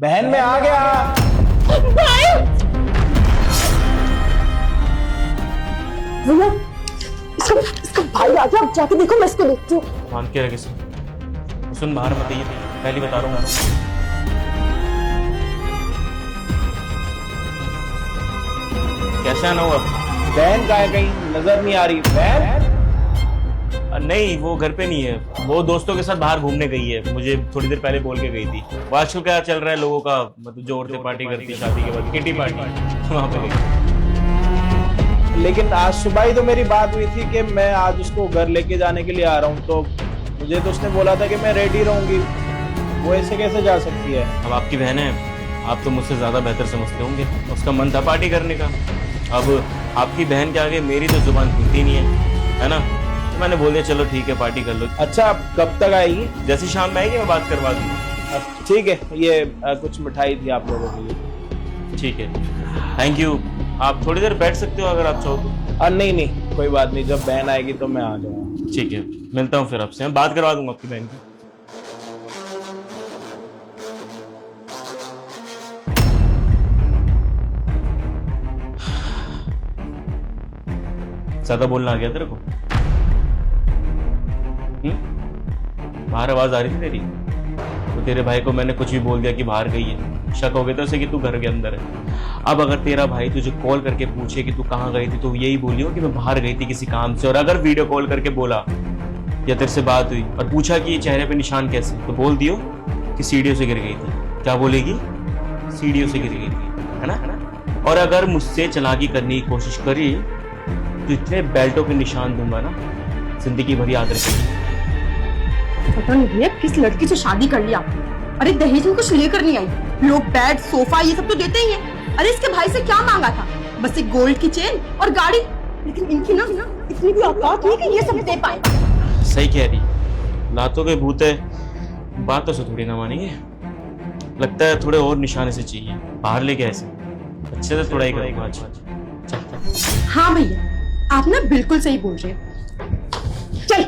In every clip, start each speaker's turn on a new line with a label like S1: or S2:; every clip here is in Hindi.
S1: बहन मैं आ गया।
S2: भैया इसका भाई आ गया, जाके देखो, मैं इसको देखती हूँ।
S3: मान के रखे सुन, बाहर मत आइए, पहले बता रहा हूँ। कैसा ना हुआ?
S1: बहन का है, कहीं नजर नहीं आ रही बहन?
S3: नहीं, वो घर पे नहीं है, वो दोस्तों के साथ बाहर घूमने गई है, मुझे थोड़ी देर पहले बोल के गई थी। वो आजकल क्या चल रहा है लोगों का, मतलब जो औरतें पार्टी करती शादी के बाद, किटी पार्टी, वहां पे गई।
S1: लेकिन आज सुबह ही तो मेरी बात हुई थी कि मैं आज उसको घर लेके जाने के लिए आ रहा हूँ, तो मुझे तो उसने बोला था कि मैं रेडी रहूंगी। वो ऐसे कैसे जा सकती है?
S3: अब आपकी बहन है, आप तो मुझसे ज्यादा बेहतर समझते होंगे। उसका मन था पार्टी करने का, अब आपकी बहन के आगे मेरी तो जुबान खुलती नहीं है ना। तो मैंने बोल दिया चलो ठीक है, पार्टी कर लो।
S1: अच्छा, अब कब तक आएगी?
S3: जैसी शाम में आएगी मैं बात करवा दूंगा।
S1: अब ठीक है, ये कुछ मिठाई थी आप लोगों के लिए।
S3: ठीक है, थैंक यू। आप थोड़ी देर बैठ सकते हो अगर आप चाहो तो।
S1: नहीं नहीं, कोई बात नहीं, जब बहन आएगी तो मैं आ जाऊंगा।
S3: ठीक है, मिलता हूँ फिर आपसे, मैं बात करवा दूंगा आपकी बहन की। ज्यादा बोलना आ गया तेरे को? बाहर आवाज आ रही थी तेरी, तो तेरे भाई को मैंने कुछ भी बोल दिया कि बाहर गई है, शक हो गया था उसे कि तू घर के अंदर है। अब अगर तेरा भाई तुझे कॉल करके पूछे कि तू कहाँ गई थी, तो यही बोलियो कि मैं बाहर गई थी किसी काम से। और अगर वीडियो कॉल करके बोला या तेरे से बात हुई और पूछा कि चेहरे पे निशान कैसे, तो बोल दियो कि सीढ़ियों से गिर गई थी। क्या बोलेगी? सीढ़ियों से गिर गई थी, है ना? और अगर मुझसे चालाकी करने की कोशिश करी तो इतने बेल्टों के निशान दूंगा ना, जिंदगी भर याद रखेगी।
S2: पता नहीं भैया किस लड़की से शादी कर लिया आपने। अरे दहेज में कुछ लेकर नहीं आई, लोग बेड सोफा ये सब तो देते ही हैं। अरे इसके भाई से क्या मांगा था? बस एक गोल्ड की चेन और गाड़ी। लेकिन इनकी ना इतनी भी औकात नहीं कि ये सब दे पाए।
S3: सही कह रही, लातों के भूत है, बातों से थोड़ी ना मानेंगे। लगता है थोड़े और निशाने से चाहिए, बाहर लेके ऐसे अच्छे से थोड़ा ही करेगा आज।
S2: हाँ भैया, आप ना बिल्कुल सही बोल रहे हैं। चल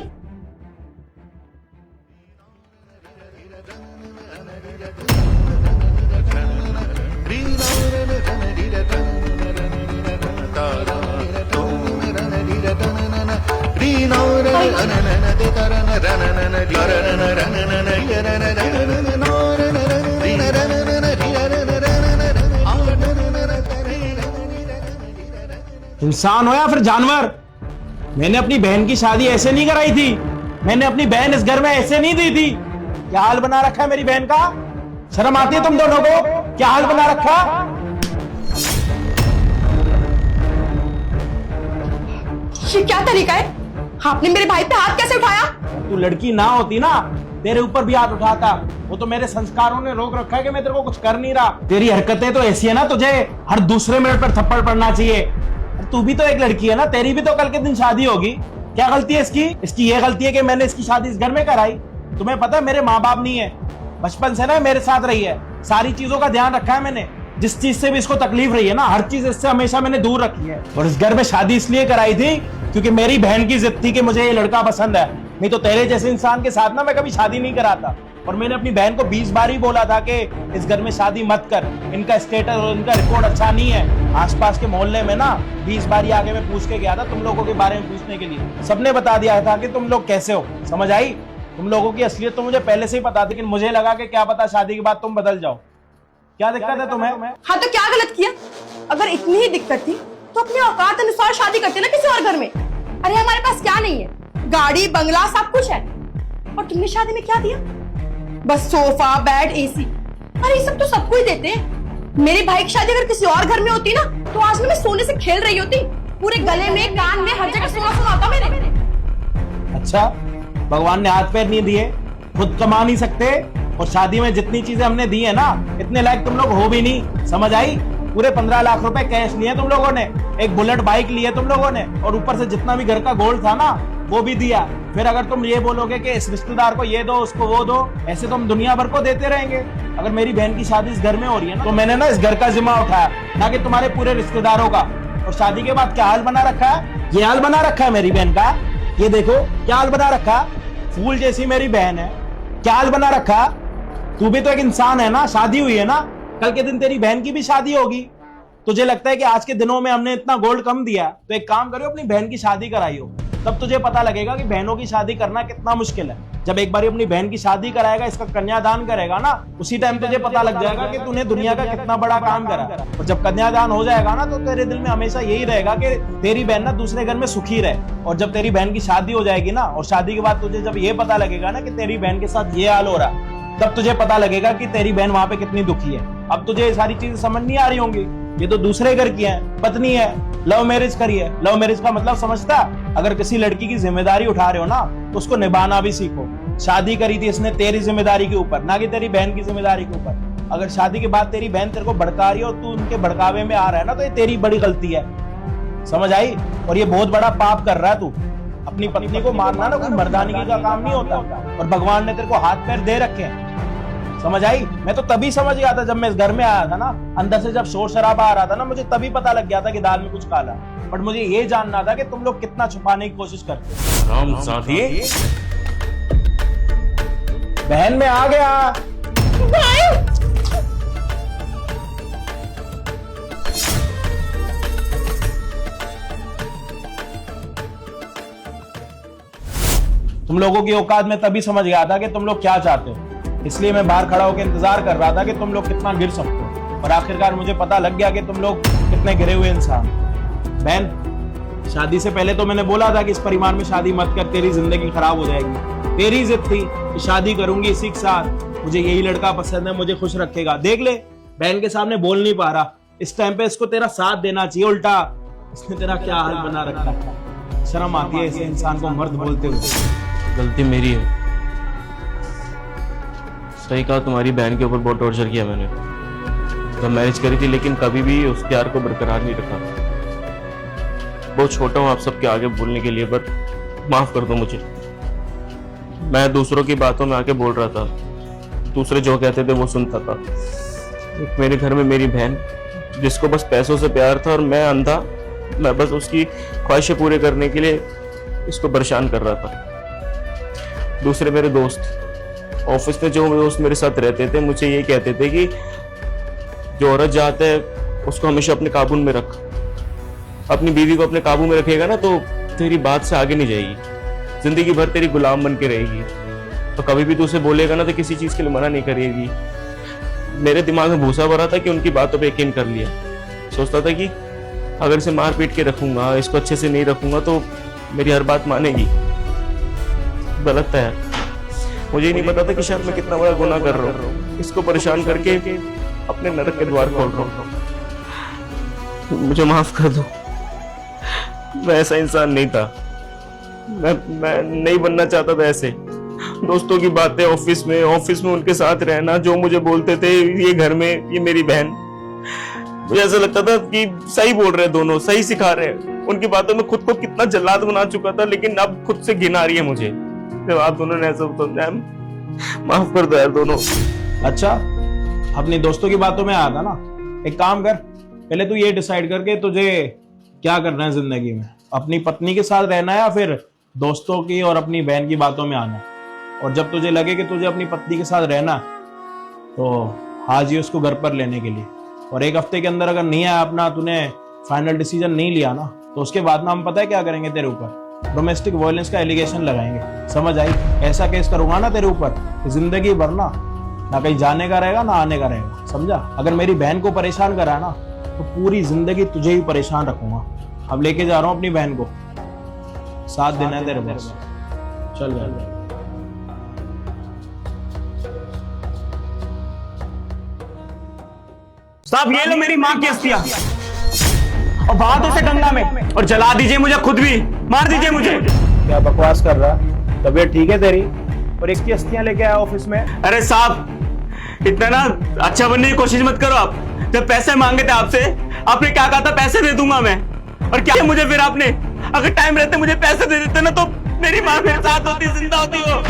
S1: इंसान हो या फिर जानवर, मैंने अपनी बहन की शादी ऐसे नहीं कराई थी। मैंने अपनी बहन इस घर में ऐसे नहीं दी थी। क्या हाल बना रखा है मेरी बहन का? शर्म आती है तुम दोनों को? क्या हाल बना रखा?
S2: ये क्या तरीका है? आपने मेरे भाई पे हाथ कैसे उठाया?
S1: तू लड़की ना होती ना, तेरे ऊपर भी हाथ उठाता। वो तो मेरे संस्कारों ने रोक रखा है कि मैं तेरे को कुछ कर नहीं रहा। तेरी हरकतें तो ऐसी है ना, तुझे हर दूसरे मिनट पर थप्पड़ पड़ना चाहिए। तू भी तो एक लड़की है ना, तेरी भी तो कल के दिन शादी होगी। क्या गलती है इसकी? इसकी ये गलती है कि मैंने इसकी शादी इस घर में कराई। तुम्हें पता है मेरे माँ बाप नहीं है, बचपन से ना मेरे साथ रही है, सारी चीजों का ध्यान रखा है मैंने। जिस चीज से भी इसको तकलीफ रही है ना, हर चीज इससे हमेशा मैंने दूर रखी है। और इस घर में शादी इसलिए कराई थी क्योंकि मेरी बहन की जिद थी कि मुझे ये लड़का पसंद है। नहीं तो तेरे जैसे इंसान के साथ ना मैं कभी शादी नहीं कराता। और मैंने अपनी बहन को 20 बार ही बोला था कि इस घर में शादी मत कर, इनका स्टेटस और इनका रिकॉर्ड अच्छा नहीं है। आसपास के मोहल्ले में ना 20 बार ही आगे मैं पूछ के गया था तुम लोगों के बारे में पूछने के लिए। सबने बता दिया था कि तुम लोग कैसे हो। समझ आई? तुम लोगों की असलियत तो मुझे पहले से ही पता थी, लेकिन मुझे लगा कि क्या पता शादी के बाद तुम बदल जाओ। क्या दिक्कत है तुम्हें?
S2: हाँ तो क्या गलत किया? अगर इतनी ही दिक्कत थी तो अपने औकात अनुसार शादी करते ना किसी और घर में। अरे हमारे पास क्या नहीं है? गाड़ी बंगला सब कुछ है। और तुमने शादी में क्या दिया? बस सोफा बेड एसी। अरे ये सब तो सबको ही देते हैं। मेरे भाई की शादी अगर किसी और घर में होती ना, तो आज मैं सोने से खेल रही होती। पूरे गले में, कान में, हर जगह सोना सोना आता मेरे।
S1: अच्छा, भगवान ने हाथ पैर नहीं दिए, खुद कमा नहीं सकते, और शादी में जितनी चीजें हमने दी है ना, इतने लायक तुम लोग हो भी नहीं। समझ आई? पूरे 15 लाख रुपए कैश लिए तुम लोगों ने, एक बुलेट बाइक लिए तुम लोगों ने, और ऊपर से जितना भी घर का गोल्ड था ना वो भी दिया। फिर अगर तुम ये बोलोगे कि इस रिश्तेदार को ये दो, उसको वो दो, ऐसे तो हम दुनिया भर को देते रहेंगे। अगर मेरी बहन की शादी इस घर में हो रही है ना, तो मैंने ना इस घर का जिम्मा उठाया, ना कि तुम्हारे पूरे रिश्तेदारों का। और शादी के बाद क्या हाल बना रखा है? ये हाल बना रखा है मेरी बहन का। ये देखो क्या हाल बना रखा, फूल जैसी मेरी बहन है। क्या हाल बना रखा, तू भी तो एक इंसान है ना, शादी हुई है ना, कल के दिन तेरी बहन की भी शादी होगी। तुझे लगता है कि आज के दिनों में हमने इतना गोल्ड कम दिया, तो एक काम करियो, अपनी बहन की शादी कराइयो, तब तुझे पता लगेगा कि बहनों की शादी करना कितना मुश्किल है। जब एक बार अपनी बहन की शादी कराएगा, इसका कन्यादान करेगा ना, उसी टाइम तुझे पता लग जाएगा कि तूने दुनिया का कितना बड़ा काम करा। और जब कन्यादान हो जाएगा ना, तो तेरे दिल में हमेशा यही रहेगा कि तेरी बहन ना दूसरे घर में सुखी रहे। और जब तेरी बहन की शादी हो जाएगी ना, और शादी के बाद तुझे जब ये पता लगेगा ना कि तेरी बहन के साथ ये हाल हो रहा है, तब तुझे पता लगेगा कि तेरी बहन वहां पे कितनी दुखी है। अब तुझे ये सारी चीजें समझ नहीं आ रही होंगी, ये तो दूसरे घर की है, पत्नी है, लव मैरिज करी है। लव मैरिज का मतलब समझता? अगर किसी लड़की की जिम्मेदारी उठा रहे हो ना, तो उसको निभाना भी सीखो। शादी करी थी इसने तेरी जिम्मेदारी के ऊपर, ना कि तेरी बहन की जिम्मेदारी के ऊपर। अगर शादी के बाद तेरी बहन तेरे को भड़का रही है और तू उनके भड़कावे में आ रहा है ना, तो ये तेरी बड़ी गलती है, समझ आई? और ये बहुत बड़ा पाप कर रहा है तू। अपनी पत्नी को मारना ना कोई मर्दानगी का काम नहीं होता, और भगवान ने तेरे को हाथ पैर दे रखे हैं, समझ आई? मैं तो तभी समझ गया था जब मैं इस घर में आया था ना, अंदर से जब शोर शराबा आ रहा था ना, मुझे तभी पता लग गया था कि दाल में कुछ काला। बट मुझे ये जानना था कि तुम लोग कितना छुपाने की कोशिश करते हो।
S3: राम साथी,
S1: बहन में आ गया। तुम लोगों की औकात में तभी समझ गया था कि तुम लोग क्या चाहते हो, इसलिए मैं बाहर खड़ा होकर इंतजार कर रहा था कि तुम लोग कितना गिर सकते हो। और आखिरकार मुझे पता लग गया कि तुम लोग कितने गिरे हुए इंसान। बहन, शादी से पहले तो मैंने बोला था कि इस परिवार में शादी मत कर, तेरी जिंदगी खराब हो जाएगी। तेरी जिद थी कि शादी करूंगी इसी के साथ, मुझे यही लड़का पसंद है, मुझे खुश रखेगा। देख ले, बहन के सामने बोल नहीं पा रहा, इस टाइम पे इसको तेरा साथ देना चाहिए, उल्टा इसने तेरा क्या हाल बना रखा है। शर्म आती है ऐसे इंसान को मर्द बोलते हुए।
S3: गलती मेरी है, सही कहा, तुम्हारी बहन के ऊपर बहुत टॉर्चर किया मैंने। जब मैरिज करी थी, लेकिन कभी भी उस प्यार को बरकरार नहीं रखा। बहुत छोटा हूं आप सबके आगे बोलने के लिए, बट माफ कर दो मुझे। मैं दूसरों की बातों में आके बोल रहा था, दूसरे जो कहते थे वो सुनता था। एक मेरे घर में मेरी बहन, जिसको बस पैसों से प्यार था, और मैं अंधा, मैं बस उसकी ख्वाहिशें पूरे करने के लिए इसको परेशान कर रहा था। दूसरे मेरे दोस्त, ऑफिस में जो दोस्त मेरे साथ रहते थे, मुझे ये कहते थे कि जो औरत चाहता है उसको हमेशा अपने काबू में रख, अपनी बीवी को अपने काबू में रखेगा ना, तो तेरी बात से आगे नहीं जाएगी, जिंदगी भर तेरी गुलाम बन के रहेगी। तो कभी भी तू उसे बोलेगा ना, तो किसी चीज के लिए मना नहीं करेगी। मेरे दिमाग में भूसा भरा था कि उनकी बातों पे यकीन कर लिया। सोचता था कि अगर इसे मार पीट के रखूंगा, इसको अच्छे से नहीं रखूंगा, तो मेरी हर बात मानेगी। गलत था यार, मुझे ही नहीं पता था कि शायद मैं कितना बड़ा गुनाह कर रहा हूँ, इसको परेशान करके अपने नरक के द्वार खोल रहा हूँ। मुझे माफ कर दो, मैं ऐसा इंसान नहीं था, मैं नहीं बनना चाहता था ऐसे। दोस्तों की बातें ऑफिस में उनके साथ रहना, जो मुझे बोलते थे, ये घर में ये मेरी बहन, मुझे ऐसा लगता था कि सही बोल रहे दोनों, सही सिखा रहे। उनकी बातों में खुद को कितना जल्लाद बना चुका था, लेकिन अब खुद से घिन आ रही है मुझे जब आप दोनों ने ऐसा समझाया। माफ कर दो यार दोनों।
S1: अच्छा, अपनी दोस्तों की बातों में आया था ना, एक काम कर, पहले तू ये डिसाइड करके तुझे क्या करना है जिंदगी में, अपनी पत्नी के साथ रहना है या फिर दोस्तों की और अपनी बहन की बातों में आना। और जब तुझे लगे कि तुझे अपनी पत्नी के साथ रहना, तो आज ही उसको घर पर लेने के लिए, और एक हफ्ते के अंदर अगर नहीं आया अपना, तूने फाइनल डिसीजन नहीं लिया ना, तो उसके बाद ना हम पता है क्या करेंगे, तेरे ऊपर डोमेस्टिक वायलेंस का एलिगेशन लगाएंगे, समझ आई? ऐसा केस करूंगा ना तेरे ऊपर, जिंदगी भर ना कहीं जाने का रहेगा ना आने का रहेगा, समझा? अगर मेरी बहन को परेशान करा ना, तो पूरी जिंदगी तुझे ही परेशान रखूंगा। अब लेके जा रहा हूं अपनी बहन को, साथ देना है तेरे पास, चल भाई।
S4: साहब ये लो मेरी माँ की अस्थियां, और बहा दो उसे गंगा में, और जला दीजिए मुझे, खुद भी मार दीजिए मुझे।
S1: क्या बकवास कर रहा है? तबीयत ठीक है तेरी? और इसकी अस्थियां लेके आया ऑफिस में?
S4: अरे साहब, इतना ना अच्छा बनने की कोशिश मत करो आप। जब पैसे मांगे थे आपसे, आपने क्या कहा था, पैसे दे दूंगा मैं, और क्या मुझे फिर आपने, अगर टाइम रहते मुझे पैसे दे देते ना, तो मेरी माँ मेरे साथ होती, जिंदा होती हो।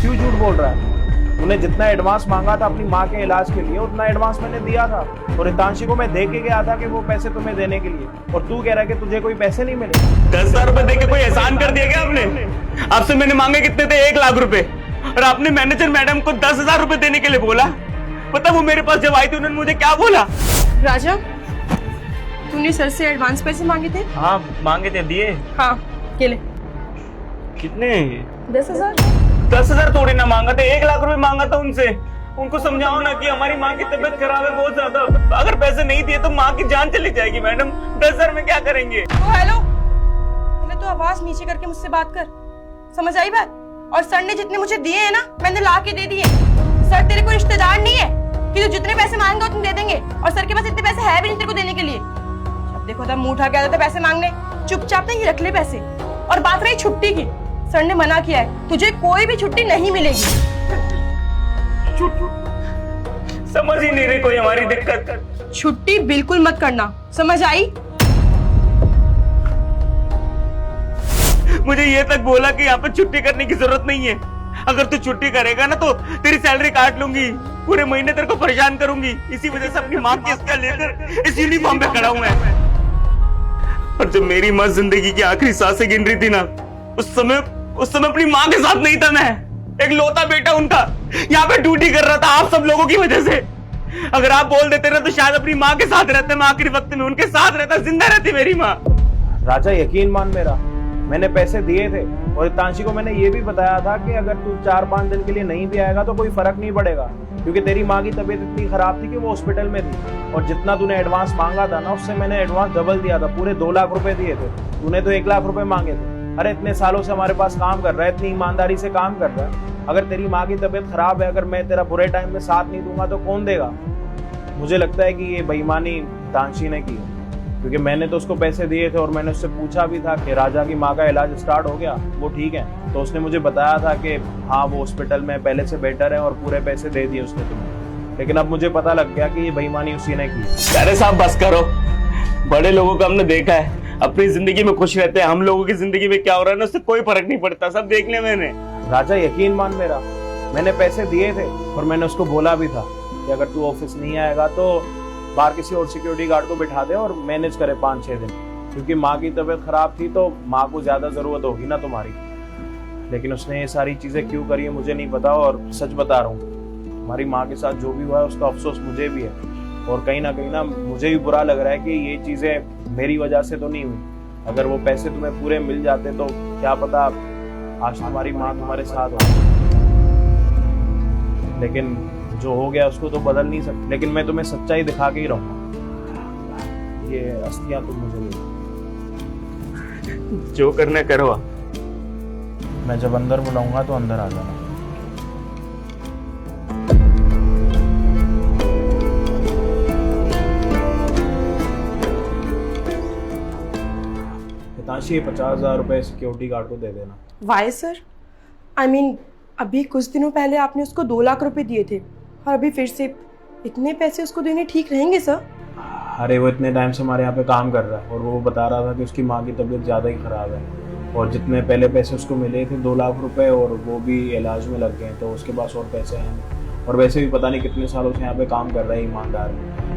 S1: क्यों झूठ बोल रहा है? तूने जितना एडवांस मांगा था अपनी माँ के इलाज के लिए, उतना एडवांस मैंने दिया था, और हितांशी को मैं दे के गया था कि वो पैसे तुम्हें देने के लिए, और तू कह रहा है कि तुझे कोई पैसे नहीं मिले।
S4: 10,000 रुपए दे के कोई एहसान कर दिया क्या आपने? आपसे मैंने मांगे कितने थे? 1 लाख रुपए, और आपने मैनेजर मैडम को 10,000 रुपए देने के लिए बोला। पता वो मेरे पास जब आई थी उन्होंने मुझे क्या बोला?
S2: राजा, तूने सर से एडवांस पैसे मांगे थे?
S4: हाँ मांगे थे, दिए।
S2: हाँ, ये ले।
S4: कितने?
S2: 10,000।
S4: 10,000 थोड़ी ना मांगा था, 1 लाख रुपए मांगा था उनसे। उनको समझाओ ना कि हमारी माँ की तबीयत खराब है बहुत ज्यादा, अगर पैसे नहीं दिए तो माँ की जान चली जाएगी। मैडम 10,000 में क्या करेंगे?
S2: हेलो, पहले तो आवाज नीचे करके मुझसे बात कर, समझ आई बात? और सर ने जितने मुझे दिए हैं ना, मैंने ला के दे दिए। सर तेरे को रिश्तेदार नहीं है कि तू जितने पैसे मांगेगा उतने दे देंगे, और सर के पास इतने पैसे है भी नहीं तेरे को देने के लिए। जब देखो तब मुंह उठा के आता था पैसे मांगने। चुपचाप नहीं रख ले पैसे। और बात रही छुट्टी की, सर ने मना किया है, तुझे कोई भी छुट्टी नहीं मिलेगी।
S4: समझ ही नहीं रही कोई हमारी दिक्कत।
S2: छुट्टी बिल्कुल मत करना, समझ आई?
S4: मुझे ये तक बोला कि यहाँ पे छुट्टी करने की जरूरत नहीं है। अगर तू छुट्टी करेगा ना तो तेरी सैलरी काट लूंगी, पूरे महीने तेरे को परेशान करूंगी। इसी वजह से अपनी माँ की हत्या लेकर इस यूनिफॉर्म पे खड़ा हूं मैं। और जब मेरी माँ जिंदगी की आखिरी सांसें गिन रही थी ना, उस समय अपनी माँ के साथ नहीं था मैं। एक लौता बेटा उनका यहाँ पे ड्यूटी कर रहा था आप सब लोगों की वजह से। अगर आप बोल देते ना तो शायद अपनी माँ के साथ रहते, मैं आखिरी वक्त में उनके साथ रहता, जिंदा रहती मेरी माँ।
S1: राजा यकीन मान मेरा, मैंने पैसे दिए थे और हितांशी को मैंने ये भी बताया था कि अगर तू 4-5 दिन के लिए नहीं भी आएगा तो कोई फर्क नहीं पड़ेगा, क्योंकि तेरी माँ की तबीयत इतनी खराब थी कि वो हॉस्पिटल में थी। और जितना तूने एडवांस मांगा था ना, उससे मैंने एडवांस डबल दिया था, पूरे 2 लाख रुपए दिए थे। तूने तो 1 लाख रुपए मांगे थे। अरे इतने सालों से हमारे पास काम कर रहा है, इतनी ईमानदारी से काम कर रहा है। अगर तेरी माँ की तबीयत खराब है, अगर मैं तेरा बुरे टाइम में साथ नहीं दूंगा तो कौन देगा? मुझे लगता है कि ये बेईमानी हितांशी ने की, क्योंकि मैंने तो उसको पैसे दिए थे और मैंने उससे पूछा भी था कि राजा की माँ का इलाज स्टार्ट हो गया, वो ठीक है? तो उसने मुझे बताया था कि हाँ वो हॉस्पिटल में पहले से बेटर है और पूरे पैसे दे दिए उसने तुम्हें। लेकिन अब मुझे पता लग गया कि ये बेईमानी उसी ने की।
S4: अरे साहब बस करो, बड़े लोगों को हमने देखा है अपनी जिंदगी में खुश रहते हैं, हम लोगों की जिंदगी में क्या हो रहा है ना उससे कोई फर्क नहीं पड़ता, सब देख लिया मैंने।
S1: राजा यकीन मान मेरा, मैंने पैसे दिए थे और मैंने उसको बोला भी था कि अगर तू ऑफिस नहीं आएगा तो बाहर किसी और सिक्योरिटी गार्ड को बिठा दे और मैनेज करे 5-6 दिन, क्योंकि माँ की तबीयत खराब थी तो माँ को ज्यादा जरूरत होगी ना तुम्हारी। लेकिन उसने ये सारी चीजें क्यों करी है मुझे नहीं पता, और सच बता रहा हूँ हमारी माँ के साथ जो भी हुआ है उसका अफसोस मुझे भी है, और कहीं ना मुझे भी बुरा लग रहा है कि ये चीजें मेरी वजह से तो नहीं हुई। अगर वो पैसे तुम्हें पूरे मिल जाते तो क्या पता आज तुम्हारी माँ तुम्हारे साथ हो, लेकिन जो हो गया उसको तो बदल नहीं सकते। लेकिन मैं तुम्हें सच्चाई दिखा के ही रहूंगा, ये अस्थियां तुम मुझे दे।
S4: जो करना करो।
S1: मैं जब अंदर बुलाऊंगा तो अंदर आ जाना। हितांशी 50,000 रुपए सिक्योरिटी गार्ड को दे देना।
S2: Why sir? आई मीन अभी कुछ दिनों पहले आपने उसको 2 लाख रुपए दिए थे और अभी फिर से इतने पैसे उसको देने ठीक रहेंगे सर?
S1: अरे वो इतने टाइम से हमारे यहाँ पे काम कर रहा है और वो बता रहा था कि उसकी माँ की तबीयत ज़्यादा ही ख़राब है, और जितने पहले पैसे उसको मिले थे 2 लाख रुपए और वो भी इलाज में लग गए, तो उसके पास और पैसे हैं। और वैसे भी पता नहीं कितने सालों से यहाँ पे काम कर रहा है ईमानदार,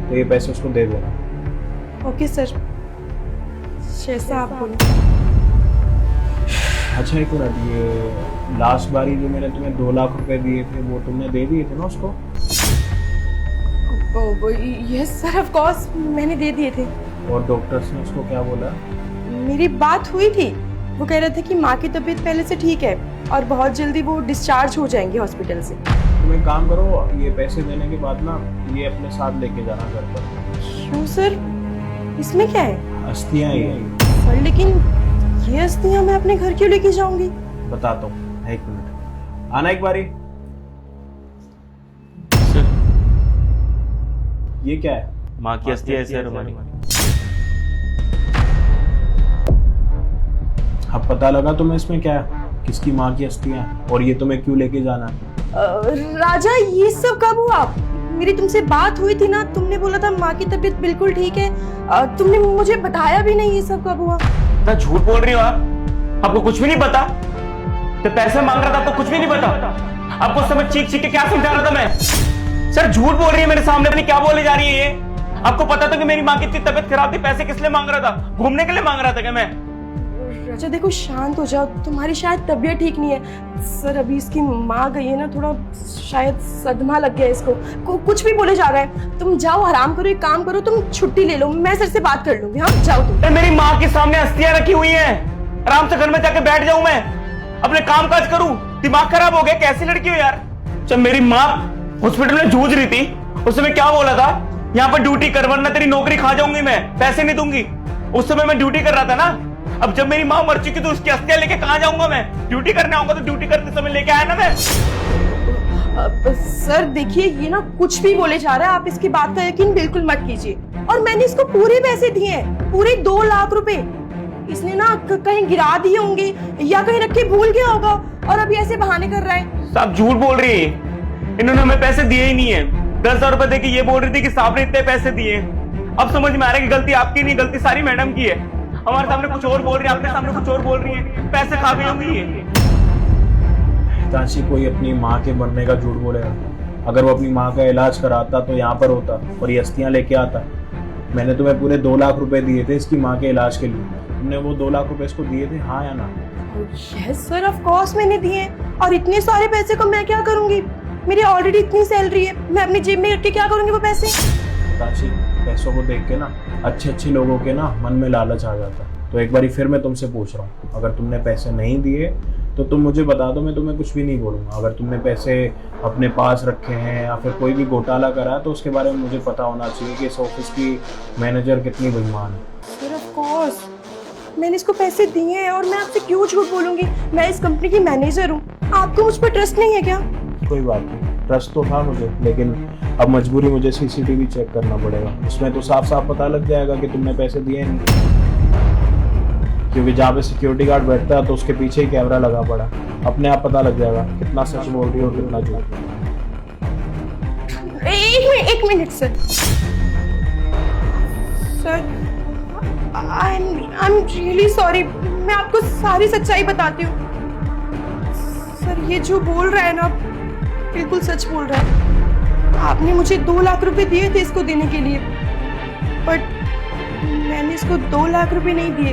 S1: तो ये पैसे उसको दे देना।
S2: ओके सर, जैसा आप बोलो।
S1: अच्छा एक मिनट, ये लास्ट बारी जो मैंने तुम्हें 2 लाख रुपए दिए थे वो तुमने दे दिए थे ना उसको?
S2: यस सर, ऑफ कोर्स मैंने दे दिए थे।
S1: और डॉक्टर्स ने उसको क्या बोला?
S2: मेरी बात हुई थी, वो कह रहे थे कि माँ की तबीयत पहले से ठीक है और बहुत जल्दी वो डिस्चार्ज हो जाएंगे हॉस्पिटल से।
S1: तुम एक काम करो, ये पैसे देने के बाद ना ये अपने साथ लेके जाना घर पर।
S2: क्यों सर, इसमें क्या है?
S1: अस्थियां ही है
S2: सर, लेकिन ये अस्थियां मैं अपने घर क्यों लेके जाऊंगी?
S1: बताता हूँ, 1 मिनट आना एक बारी।
S3: सर
S1: ये क्या है?
S3: माँ की अस्थि है सर हमारी।
S1: अब पता लगा तुम्हें इसमें क्या है, किसकी माँ की अस्थियां हैं और ये तुम्हें क्यों लेके जाना है?
S2: राजा ये सब कब हुआ? मेरी तुमसे बात हुई थी ना, तुमने बोला था माँ की तबीयत बिल्कुल ठीक है, तुमने मुझे बताया भी नहीं। ये सब कब हुआ?
S4: इतना झूठ बोल रही हो आप, आपको कुछ भी नहीं पता? तो पैसे मांग रहा था आपको कुछ भी नहीं पता? आपको समझ चीख के क्या समझा रहा था मैं? सर झूठ बोल रही है मेरे सामने, अपनी क्या बोले जा रही है ये? आपको पता था कि मेरी माँ की इतनी तबीयत खराब थी, पैसे किस लिए मांग रहा था? घूमने के लिए मांग रहा था क्या मैं?
S2: राजा देखो शांत हो जाओ, तुम्हारी शायद तबीयत ठीक नहीं है। सर अभी इसकी माँ गई है ना, थोड़ा शायद सदमा लग गया इसको, कुछ भी बोले जा रहा है। तुम जाओ आराम करो, एक काम करो, तुम छुट्टी ले लो, मैं सर से बात कर लूंगी। हाँ जाओ तुम।
S4: मेरी माँ के सामने अस्थियां रखी हुई हैं, आराम से घर में जाके बैठ जाऊं मैं, अपने काम काज करूं। दिमाग खराब हो गया, कैसी लड़की हो यार। जब मेरी माँ हॉस्पिटल में जूझ रही थी उस समय क्या बोला था, यहाँ पर ड्यूटी कर वरना तेरी नौकरी खा जाऊंगी मैं, पैसे नहीं दूंगी। उस समय मैं ड्यूटी कर रहा था ना। अब जब मेरी माँ मर चुकी तो उसकी अस्थियां लेके कहाँ जाऊंगा मैं? ड्यूटी करने आऊंगा तो ड्यूटी करते समय लेके आया ना मैं।
S2: सर देखिए ये ना कुछ भी बोले जा रहा है, आप इसकी बात का यकीन बिल्कुल मत कीजिए। और मैंने इसको पूरे पैसे दिए हैं, पूरे 2 लाख रुपए। इसने ना कहीं गिरा दिए होंगे या कहीं रख के भूल गया होगा और अभी ऐसे बहाने कर रहा है।
S4: साहब झूठ बोल रही है, इन्होंने हमें पैसे दिए ही नहीं है। 10,000 रुपए देके ये बोल रही थी कि साहब ने इतने पैसे दिए। अब समझ में आ रहा है कि गलती आपकी नहीं, गलती सारी मैडम की है। हमारे सामने कुछ और बोल रही है, अपने सामने कुछ और बोल रही है, पैसे खा गई होंगी ये।
S1: ताशी कोई अपनी माँ के मरने का झूठ बोलेगा? अगर वो अपनी माँ का इलाज कराता तो यहाँ पर होता और ये अस्थियां लेके आता। मैंने तुम्हें पूरे 2 लाख रुपए दिए थे इसकी माँ के इलाज के लिए, तुमने वो 2 लाख रुपए इसको दिए थे, हाँ या ना?
S2: यस सर ऑफ कोर्स मैंने दिए। और इतने सारे पैसे को मैं क्या करूंगी, मेरी ऑलरेडी इतनी सैलरी है, मैं अपनी जेब में रख के क्या करूंगी वो पैसे?
S1: ताशी पैसों को देख के ना अच्छे लोगों के ना मन में लालच आ जाता है। तो एक बारी फिर मैं तुमसे पूछ रहा हूँ, अगर तुमने पैसे नहीं दिए तो तुम मुझे बता दो, मैं तुम्हें कुछ भी नहीं बोलूँगा। अगर तुमने पैसे अपने पास रखे हैं या फिर कोई भी घोटाला करा है तो उसके बारे में मुझे पता होना चाहिए कि इस ऑफिस की मैनेजर कितनी बेईमान है।
S2: सर ऑफ कोर्स मैंने इसको पैसे दिए हैं और मैं आपसे क्यों झूठ बोलूंगी, मैं इस कंपनी की मैनेजर हूँ। आपको मुझ पर ट्रस्ट नहीं है क्या?
S1: कोई बात नहीं, ट्रस्ट तो था मुझे, लेकिन अब मजबूरी मुझे सीसीटीवी चेक करना पड़ेगा। उसमें तो साफ साफ पता लग जाएगा कि तुमने पैसे दिए नहीं, क्योंकि जहाँ पे सिक्योरिटी गार्ड बैठता है तो उसके पीछे ही कैमरा लगा पड़ा। अपने आप पता लग जाएगा कितना सच बोल रही है और कितना झूठ।
S2: एक minute sir. Sir I am really sorry, मैं आपको सारी सच्चाई बताती हूँ। सर ये जो बोल रहा है ना बिल्कुल सच बोल रहा है। आपने मुझे 2 लाख रुपए दिए थे इसको देने के लिए, बट मैंने इसको 2 लाख रुपए नहीं दिए,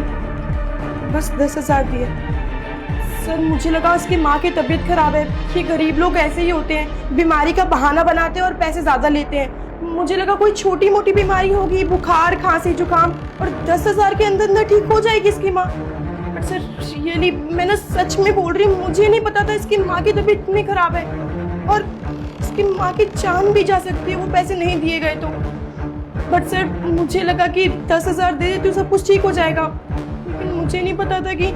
S2: बस 10,000 दिए। सर मुझे लगा उसकी माँ की तबीयत खराब है, ये गरीब लोग ऐसे ही होते हैं, बीमारी का बहाना बनाते हैं और पैसे ज़्यादा लेते हैं। मुझे लगा कोई छोटी मोटी बीमारी होगी, बुखार खांसी जुकाम, और 10,000 के अंदर ठीक हो जाएगी इसकी माँ। बट सर रियली मैं ना सच में बोल रही हूँ, मुझे नहीं पता था इसकी माँ की तबीयत इतनी खराब है और इसकी माँ की जान भी जा सकती है वो पैसे नहीं दिए गए तो। बट सर मुझे लगा कि 10,000 दे दे तो सब कुछ ठीक हो जाएगा, लेकिन मुझे नहीं पता था कि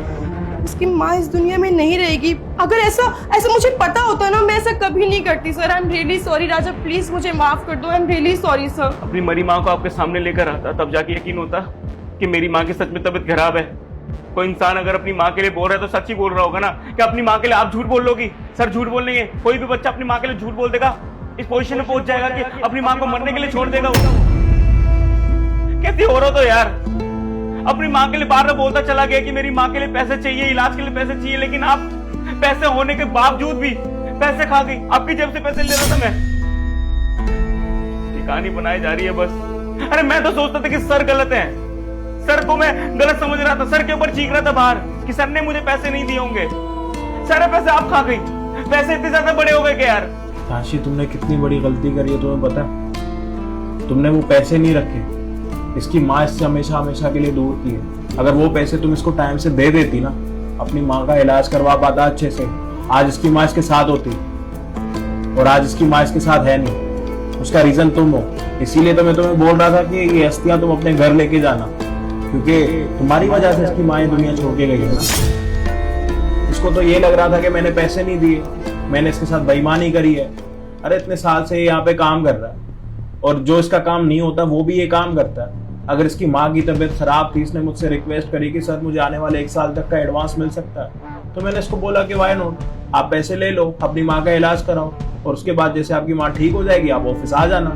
S2: इसकी माँ इस दुनिया में नहीं रहेगी। अगर ऐसा मुझे पता होता ना मैं ऐसा कभी नहीं करती। Sir I am really sorry Raja, please मुझे माफ कर दो। I am really sorry sir.
S4: अपनी मरी माँ को आपके सामने लेकर आता तब जाके यकीन होता कि मेरी माँ की सच में तबीयत खराब है। कोई इंसान अगर अपनी माँ के लिए बोल रहा है तो सच ही बोल रहा होगा ना। क्या अपनी माँ के लिए आप झूठ बोल लोगी? सर झूठ बोलने के कोई भी बच्चा अपनी माँ के लिए झूठ बोल देगा, इस पोजीशन में पहुंच जाएगा कि अपनी माँ को मरने के लिए छोड़ देगा। कैसी हो रहा तो यार, अपनी माँ के लिए बार बार बोलता चला गया कि मेरी माँ के लिए पैसे चाहिए, इलाज के लिए पैसे चाहिए, लेकिन आप पैसे होने के बावजूद भी पैसे खा गई। आपकी जेब से पैसे ले रहा था मैं। कहानी बनाई जा रही है बस। अरे मैं तो सोचता था कि सर गलत है, सर को मैं गलत समझ रहा था, सर के ऊपर चीख रहा था बाहर कि सर ने मुझे पैसे नहीं दिए होंगे। सारे पैसे आप खा गई। पैसे इतने ज्यादा बड़े हो गए क्या यार?
S1: ताशी तुमने कितनी बड़ी गलती करी है तुम्हें पता है? तुमने वो पैसे नहीं रखे, इसकी माँ इससे हमेशा के लिए दूर की है। अगर वो पैसे तुम इसको टाइम से दे देती ना, अपनी माँ का इलाज करवा पाता अच्छे से, आज इसकी माँ इसके साथ होती, और आज इसकी माँ इसके साथ है नहीं। उसका रीजन तुम हो, इसीलिए तो मैं तुम्हें बोल रहा था कि ये अस्थियां तुम अपने घर लेके जाना, क्योंकि तुम्हारी वजह से इसकी माँ दुनिया छोड़ के गई है ना। इसको तो ये लग रहा था कि मैंने पैसे नहीं दिए, मैंने इसके साथ बेईमानी करी है। अरे इतने साल से यहाँ पे काम कर रहा है और जो इसका काम नहीं होता वो भी ये काम करता है। अगर इसकी माँ की तबीयत खराब थी, इसने मुझसे रिक्वेस्ट करी कि सर मुझे आने वाले 1 साल तक का एडवांस मिल सकता है, तो मैंने इसको बोला कि वाई नॉट, आप पैसे ले लो, अपनी माँ का इलाज कराओ, और उसके बाद जैसे आपकी माँ ठीक हो जाएगी आप ऑफिस आ जाना,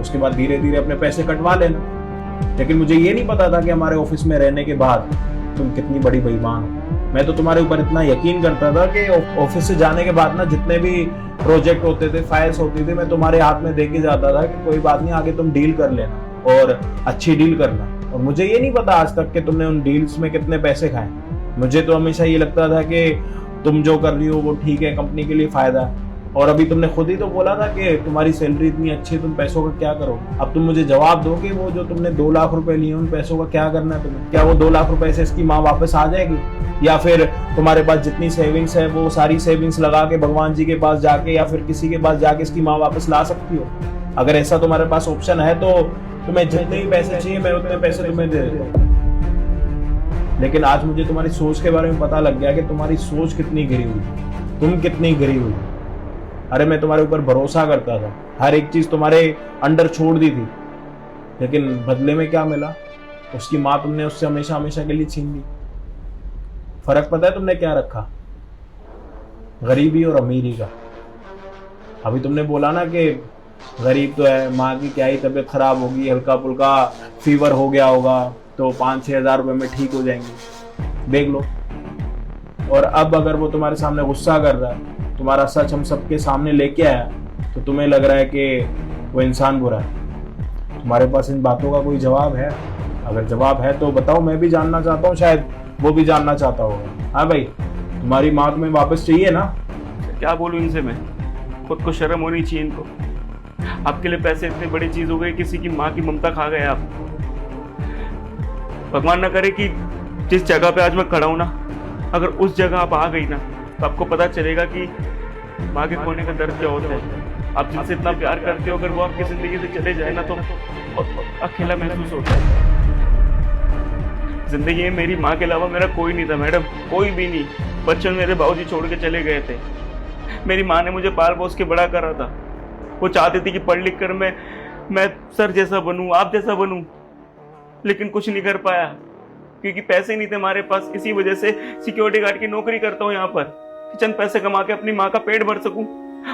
S1: उसके बाद धीरे धीरे अपने पैसे कटवा लेना। लेकिन मुझे ये नहीं पता था कि हमारे ऑफिस में रहने के बाद तुम कितनी बड़ी बेईमान हो। मैं तो तुम्हारे ऊपर इतना यकीन करता था कि ऑफिस से जाने के बाद ना जितने भी प्रोजेक्ट होते थे, फाइल्स होती थी, मैं तुम्हारे हाथ में दे के जाता था कि कोई बात नहीं, आगे तुम डील कर लेना और अच्छी डील करना, और मुझे ये नहीं पता आज तक कि तुमने उन डील्स में कितने पैसे खाए। मुझे तो हमेशा ये लगता था कि तुम जो कर रही हो वो ठीक है, कंपनी के लिए फायदा है। और अभी तुमने खुद ही तो बोला था कि तुम्हारी सैलरी इतनी अच्छी है, तुम पैसों का क्या करोगे। अब तुम मुझे जवाब दो कि वो जो तुमने 2 लाख रुपए लिए उन पैसों का क्या करना है तुम्हें। क्या वो 2 लाख रुपए से इसकी माँ वापस आ जाएगी, या फिर तुम्हारे पास जितनी सेविंग्स है वो सारी सेविंग्स लगा के भगवान जी के पास जाके या फिर किसी के पास जाके इसकी माँ वापस ला सकती हो। अगर ऐसा तुम्हारे पास ऑप्शन है तो तुम्हें जितने ही पैसे चाहिए मैं उतने पैसे तुम्हें दे देता हूँ। लेकिन आज मुझे तुम्हारी सोच के बारे में पता लग गया कि तुम्हारी सोच कितनी गिरी हुई, तुम कितनी गिरी हुई। अरे मैं तुम्हारे ऊपर भरोसा करता था, हर एक चीज तुम्हारे अंडर छोड़ दी थी, लेकिन बदले में क्या मिला? उसकी माँ तुमने उससे हमेशा हमेशा के लिए छीन ली। फर्क पता है तुमने क्या रखा? गरीबी और अमीरी का। अभी तुमने बोला ना कि गरीब तो है, माँ की क्या ही तबीयत खराब होगी, हल्का फुल्का फीवर हो गया होगा तो 5-6 हज़ार रुपए में ठीक हो जाएंगे, देख लो। और अब अगर वो तुम्हारे सामने गुस्सा कर रहा है, तुम्हारा सच हम सबके सामने लेके आया, तो तुम्हें लग रहा है कि वो इंसान बुरा है। तुम्हारे पास इन बातों का कोई जवाब है? अगर जवाब है तो बताओ, मैं भी जानना चाहता हूँ, शायद वो भी जानना चाहता होगा। हाँ भाई, तुम्हारी माँ तुम्हें वापस चाहिए ना?
S4: क्या बोलूं इनसे मैं, खुद को शर्म होनी चाहिए इनको। आपके लिए पैसे इतनी बड़ी चीज हो गई, किसी की माँ की ममता खा गए आप। भगवान ना करे कि जिस जगह पे आज मैं खड़ा हूं ना, अगर उस जगह आप आ गई ना तो आपको पता चलेगा कि माँ के खोने का दर्द क्या होता है। आप जिनसे इतना प्यार करते हो, अगर वो आपकी जिंदगी से चले जाए ना तो अकेला महसूस होता है। जिंदगी में मेरी माँ के अलावा मेरा कोई नहीं था मैडम, कोई भी नहीं। बचपन मेरे बाबूजी छोड़ के चले गए थे। मेरी माँ ने मुझे पाल पोस के बड़ा करा था। वो चाहती थी कि पढ़ लिख कर मैं सर जैसा बनूं, आप जैसा बनूं, लेकिन कुछ नहीं कर पाया क्योंकि पैसे नहीं थे हमारे पास। इसी वजह से सिक्योरिटी गार्ड की नौकरी करता हूँ यहाँ पर, कि चंद पैसे कमा के अपनी माँ का पेट भर सकूं।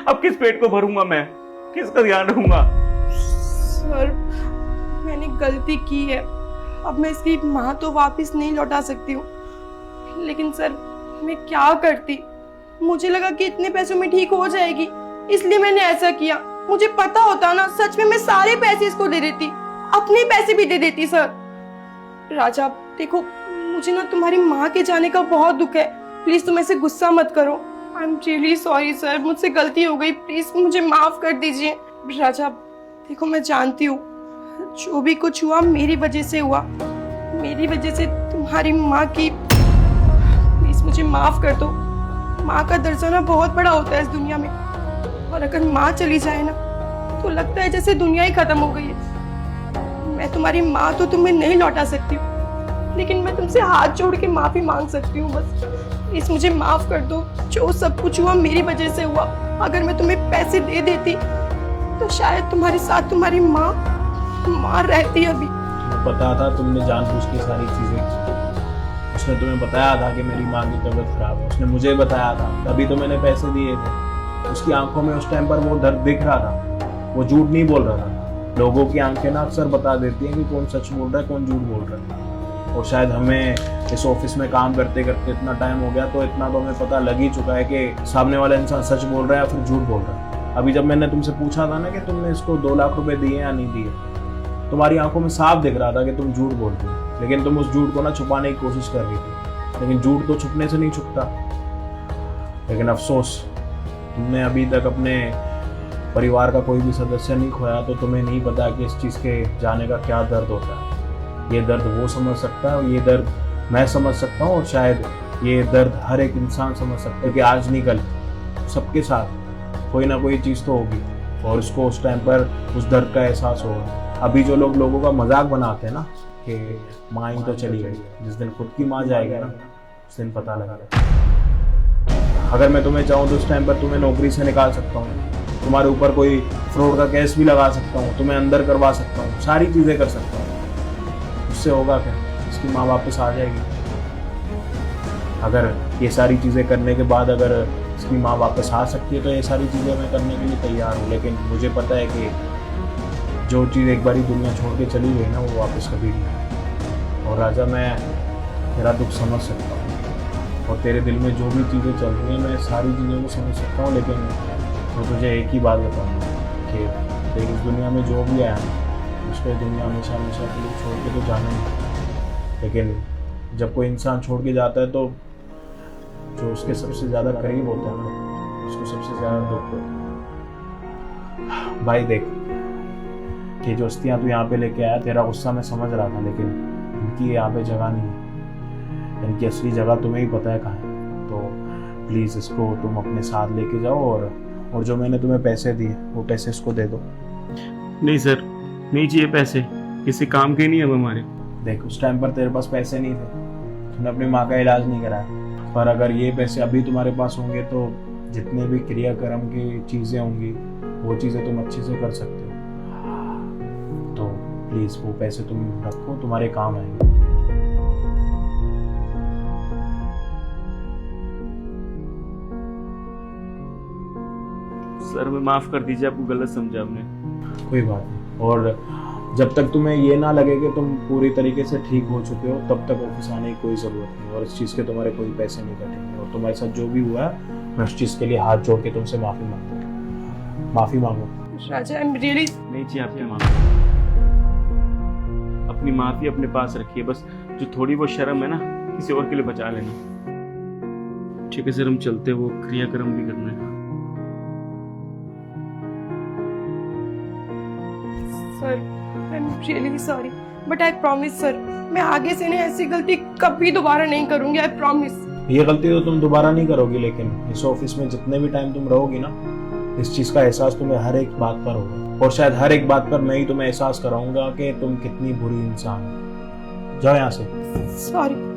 S4: अब किस पेट को भरूंगा मैं, किसका ध्यान रखूंगा?
S2: सर, मैंने गलती की है, अब मैं इसकी माँ तो वापस नहीं लौटा सकती हूँ। लेकिन सर, मैं क्या करती? मुझे लगा कि इतने पैसों में ठीक हो जाएगी, इसलिए मैंने ऐसा किया। मुझे पता होता ना, सच में मैं सारे पैसे इसको दे देती, अपने पैसे भी दे देती। सर राजा, देखो, मुझे ना तुम्हारी माँ के जाने का बहुत दुख है। प्लीज तुम ऐसे गुस्सा मत करो। I am really sorry sir, मुझसे गलती हो गई, प्लीज मुझे माफ कर दीजिए। राजा देखो, मैं जानती हूँ जो भी कुछ हुआ मेरी वजह से हुआ, मेरी वजह से तुम्हारी माँ की। प्लीज मुझे माफ कर दो। माँ का दर्जा ना बहुत बड़ा होता है इस दुनिया में, और अगर माँ चली जाए ना तो लगता है जैसे दुनिया ही खत्म हो गई है। मैं तुम्हारी माँ तो तुम्हें नहीं लौटा सकती हूँ, लेकिन मैं तुमसे हाथ जोड़ के माफी मांग सकती हूँ बस। प्लीज मुझे माफ कर दो। जो सब कुछ हुआ मेरी वजह से हुआ। अगर मैं तुम्हें पैसे दे देती तो शायद तुम्हारे साथ तुम्हारी माँ रहती अभी।
S1: मुझे पता था तुमने जानबूझ के सारी चीजें की। उसने तुम्हें बताया था कि मेरी माँ की तबीयत खराब है, उसने मुझे बताया था, तभी तो मैंने पैसे दिए थे। उसकी आंखों में उस टाइम पर वो दर्द दिख रहा था, वो झूठ नहीं बोल रहा था। लोगों की आंखें ना अक्सर बता देती हैं कि कौन सच बोल रहा है, कौन झूठ बोल रहा है। और शायद हमें इस ऑफिस में काम करते करते इतना टाइम हो गया, तो इतना तो हमें पता लग ही चुका है कि सामने वाला इंसान सच बोल रहा है या फिर झूठ बोल रहा है। अभी जब मैंने तुमसे पूछा था ना कि तुमने इसको 2 लाख रुपए दिए या नहीं दिए, तुम्हारी आंखों में साफ दिख रहा था कि तुम झूठ बोलती हो, लेकिन तुम उस झूठ को ना छुपाने की कोशिश कर रही थी। लेकिन झूठ तो छुपने से नहीं छुपता। लेकिन अफसोस, तुमने अभी तक अपने परिवार का कोई भी सदस्य नहीं खोया, तो तुम्हें नहीं पता कि इस चीज़ के जाने का क्या दर्द होता है। ये दर्द वो समझ सकता है, और ये दर्द मैं समझ सकता हूँ, और शायद ये दर्द हर एक इंसान समझ सकता है कि आज नहीं कल सबके साथ कोई ना कोई चीज़ तो होगी, और उसको उस टाइम पर उस दर्द का एहसास होगा। अभी जो लोग लोगों का मजाक बनाते हैं ना कि माँ ही तो चली गई, जिस दिन खुद की माँ जाएगी ना उस दिन पता लगेगा। अगर मैं तुम्हें चाहूँ तो उस टाइम पर तुम्हें नौकरी से निकाल सकता हूँ, तुम्हारे ऊपर कोई फ्रॉड का केस भी लगा सकता हूँ, तुम्हें अंदर करवा सकता हूँ, सारी चीज़ें कर सकता हूँ। उससे होगा क्या? इसकी माँ वापस आ जाएगी। अगर ये सारी चीज़ें करने के बाद अगर इसकी माँ वापस आ सकती है तो ये सारी चीज़ें मैं करने के लिए तैयार हूँ। लेकिन मुझे पता है कि जो चीज़ एक बारी दुनिया छोड़ के चली गई ना, वो वापस कभी नहीं। और राजा, मैं तेरा दुख समझ सकता हूँ, और तेरे दिल में जो भी चीज़ें चल रही हैं मैं सारी चीज़ों को समझ सकता हूँ। लेकिन मैं तुझे एक ही बात बताऊँगा कि देख, इस दुनिया में जो भी आया उसको दुनिया हमेशा हमेशा के लिए छोड़ के तो जाना ही, लेकिन जब कोई इंसान छोड़ के जाता है तो जो उसके सबसे ज़्यादा करीब होता है ना, उसको सबसे ज़्यादा दुख होता है। भाई देख, ये जो हस्तियाँ तू यहाँ पे लेके आया, तेरा गुस्सा मैं समझ रहा था, लेकिन इनकी यहाँ पे जगह नहीं है। इनकी असली जगह तुम्हें ही पता है कहाँ है। तो प्लीज़ इसको तुम अपने साथ लेके जाओ, और जो मैंने तुम्हें पैसे दिए वो पैसे इसको दे दो।
S4: नहीं सर, नहीं चाहिए पैसे, किसी काम के नहीं है हमारे।
S1: देख, उस टाइम पर तेरे पास पैसे नहीं थे, तूने अपनी माँ का इलाज नहीं कराया, पर अगर ये पैसे अभी तुम्हारे पास होंगे तो जितने भी क्रियाक्रम की चीज़ें होंगी वो चीज़ें तुम अच्छे से कर सकते हो। तो प्लीज़ वो पैसे तुम रखो, तुम्हारे काम आएंगे।
S4: सर मैं माफ कर दीजिए, आपको गलत समझा हमने।
S1: कोई बात नहीं, और जब तक तुम्हें ये ना लगे कि तुम पूरी तरीके से ठीक हो चुके हो, तब तक ऑफिस आने की कोई ज़रूरत नहीं, और इस चीज़ के तुम्हारे कोई पैसे नहीं कटेंगे। और तुम्हारे साथ जो भी हुआ है, मैं उस चीज़ के लिए हाथ जोड़ के तुमसे माफ़ी मांगो।
S2: राजा, आई एम रियली
S4: नहीं चाहिए आपकी माफी। अपनी माफी अपने पास रखिए, बस जो थोड़ी बहुत शर्म है ना, किसी और के लिए बचा लेना। ठीक है सर, हम चलते, वो क्रियाक्रम भी करना है।
S2: Sir, I am really sorry, but I promise sir, मैं आगे से ना ऐसी गलती कभी दोबारा नहीं करूंगी, आई प्रॉमिस।
S1: ये गलती तो तुम दोबारा नहीं करोगी, लेकिन इस ऑफिस में जितने भी टाइम तुम रहोगी ना, इस चीज़ का एहसास तुम्हें हर एक बात पर होगा, और शायद हर एक बात पर मैं ही तुम्हें एहसास कराऊंगा कि तुम कितनी बुरी इंसान हो। जाओ यहाँ से।
S2: सॉरी।